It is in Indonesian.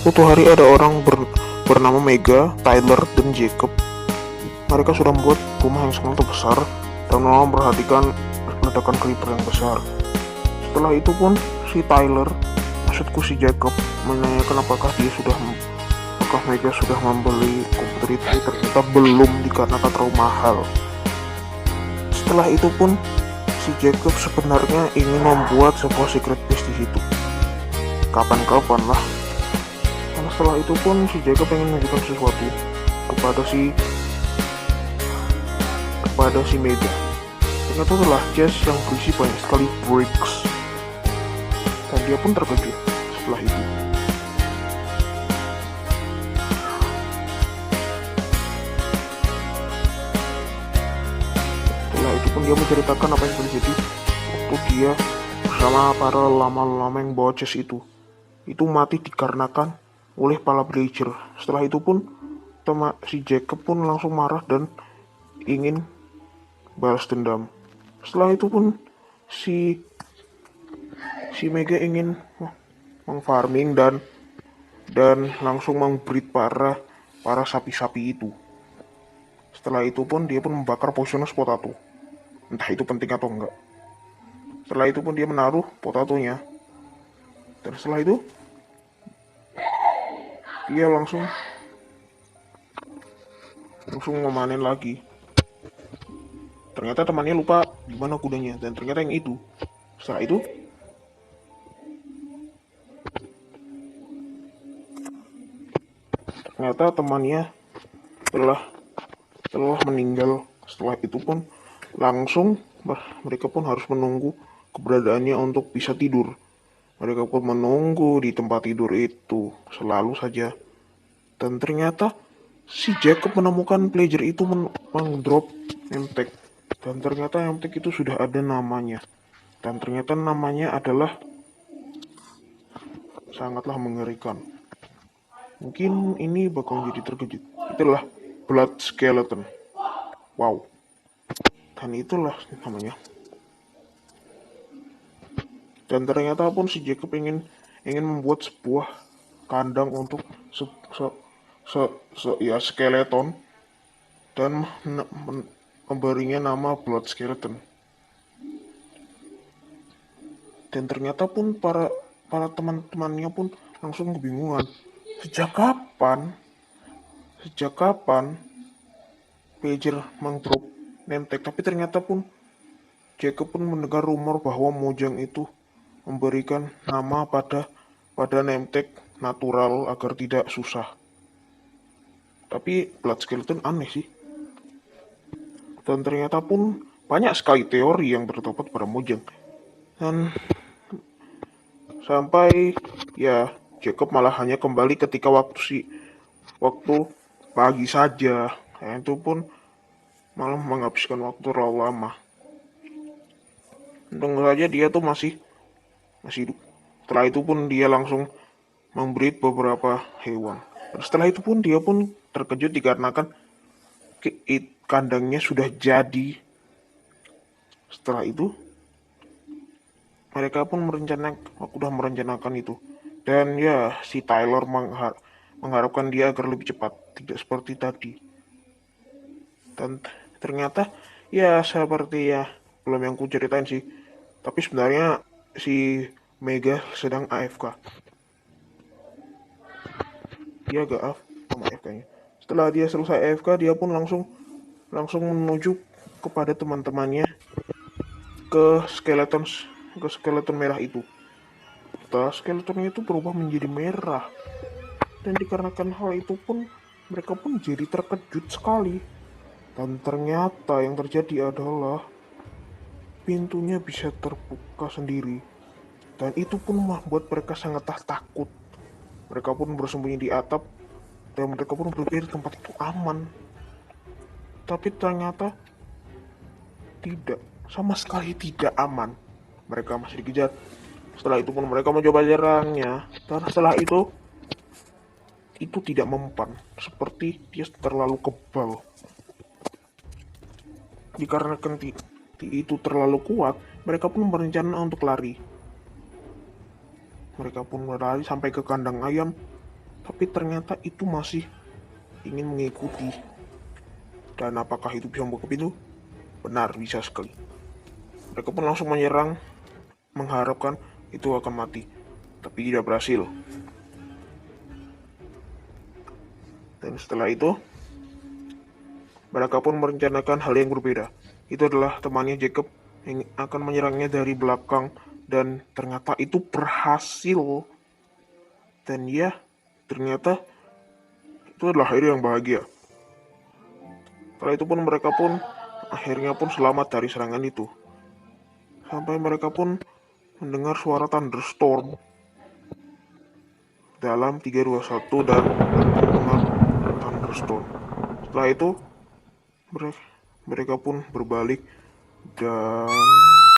Suatu hari ada orang bernama Mega, Tyler, dan Jacob. Mereka sudah membuat rumah yang sangat besar dan memperhatikan ledakan creeper yang besar. Setelah itu pun si Tyler, maksudku si Jacob, menanyakan apakah Mega sudah membeli komputer itu. Ternyata belum, dikarenakan terlalu mahal. Setelah itu pun si Jacob sebenarnya ingin membuat sebuah secret base di situ. Kapan-kapan lah. Karena setelah itu pun si Jacob ingin menunjukkan sesuatu kepada si Mega. Ternyata adalah chest yang berisi banyak sekali bricks. Dan dia pun terkejut setelah itu. Setelah itu pun dia menceritakan apa yang terjadi waktu dia bersama para lama-lama yang bawa chest itu. Itu mati dikarenakan oleh para villager. Setelah itu pun si Jacob pun langsung marah dan ingin balas dendam. Setelah itu pun si Mega ingin mengfarming dan langsung membreed para sapi-sapi itu. Setelah itu pun dia pun membakar poisonous potato. Entah itu penting atau enggak. Setelah itu pun dia menaruh potatonya. Dan setelah itu dia langsung memanen lagi. Ternyata temannya lupa di mana kudanya, dan ternyata yang itu. Setelah itu ternyata temannya telah meninggal. Setelah itu pun langsung mereka pun harus menunggu keberadaannya untuk bisa tidur. Mereka pun menunggu di tempat tidur itu selalu saja. Dan ternyata si Jacob menemukan player itu mendrop name tag. Dan ternyata name tag itu sudah ada namanya. Dan ternyata namanya adalah sangatlah mengerikan. Mungkin ini bakal jadi terkejut. Itulah Blood Skeleton. Wow. Dan itulah namanya. Dan ternyata pun si Jacob ingin membuat sebuah kandang untuk skeleton dan memberinya nama Blood Skeleton. Dan ternyata pun para teman-temannya pun langsung kebingungan. Sejak kapan pager mengdrop name tag? Tapi ternyata pun Jacob pun mendengar rumor bahwa Mojang itu memberikan nama pada name tag natural agar tidak susah. Tapi Blood Skeleton aneh sih. Dan ternyata pun banyak sekali teori yang bertobat pada Mojang. Dan sampai ya Jacob malah hanya kembali ketika waktu pagi saja. Nah, itu pun malah menghabiskan waktu terlalu lama. Untung saja dia tuh masih hidup. Setelah itu pun dia langsung membreed beberapa hewan. Dan setelah itu pun dia pun terkejut dikarenakan kandangnya sudah jadi. Setelah itu mereka pun merencanakan itu. Dan ya si Tyler mengharapkan dia agar lebih cepat, tidak seperti tadi. Dan ternyata ya seperti ya belum yang ku ceritain sih. Tapi sebenarnya si Mega sedang AFK. Dia agak sama AFK-nya. Setelah dia selesai AFK, dia pun langsung menuju kepada teman-temannya ke skeleton merah itu. Setelah skeletonnya itu berubah menjadi merah. Dan dikarenakan hal itu pun mereka pun jadi terkejut sekali. Dan ternyata yang terjadi adalah pintunya bisa terbuka sendiri. Dan itu pun membuat mereka sangat takut. Mereka pun bersembunyi di atap dan mereka pun berpikir tempat itu aman. Tapi ternyata tidak, sama sekali tidak aman. Mereka masih dikejar. Setelah itu pun mereka mencoba menyerangnya. Dan setelah itu tidak mempan. Seperti dia terlalu kebal. Dikarenakan itu terlalu kuat, mereka pun berencana untuk lari. Mereka pun berlari sampai ke kandang ayam tapi ternyata itu masih ingin mengikuti. Dan apakah itu bisa membuka pintu? Benar, bisa sekali. Mereka pun langsung menyerang, mengharapkan itu akan mati, tapi tidak berhasil. Dan setelah itu, mereka pun merencanakan hal yang berbeda. Itu adalah temannya Jacob yang akan menyerangnya dari belakang, dan ternyata itu berhasil. Dan ya, ternyata itu adalah hari yang bahagia. Setelah itu pun mereka pun akhirnya pun selamat dari serangan itu. Sampai mereka pun mendengar suara thunderstorm dalam 3, 2, 1 dan mendengar thunderstorm. Setelah itu mereka pun berbalik dan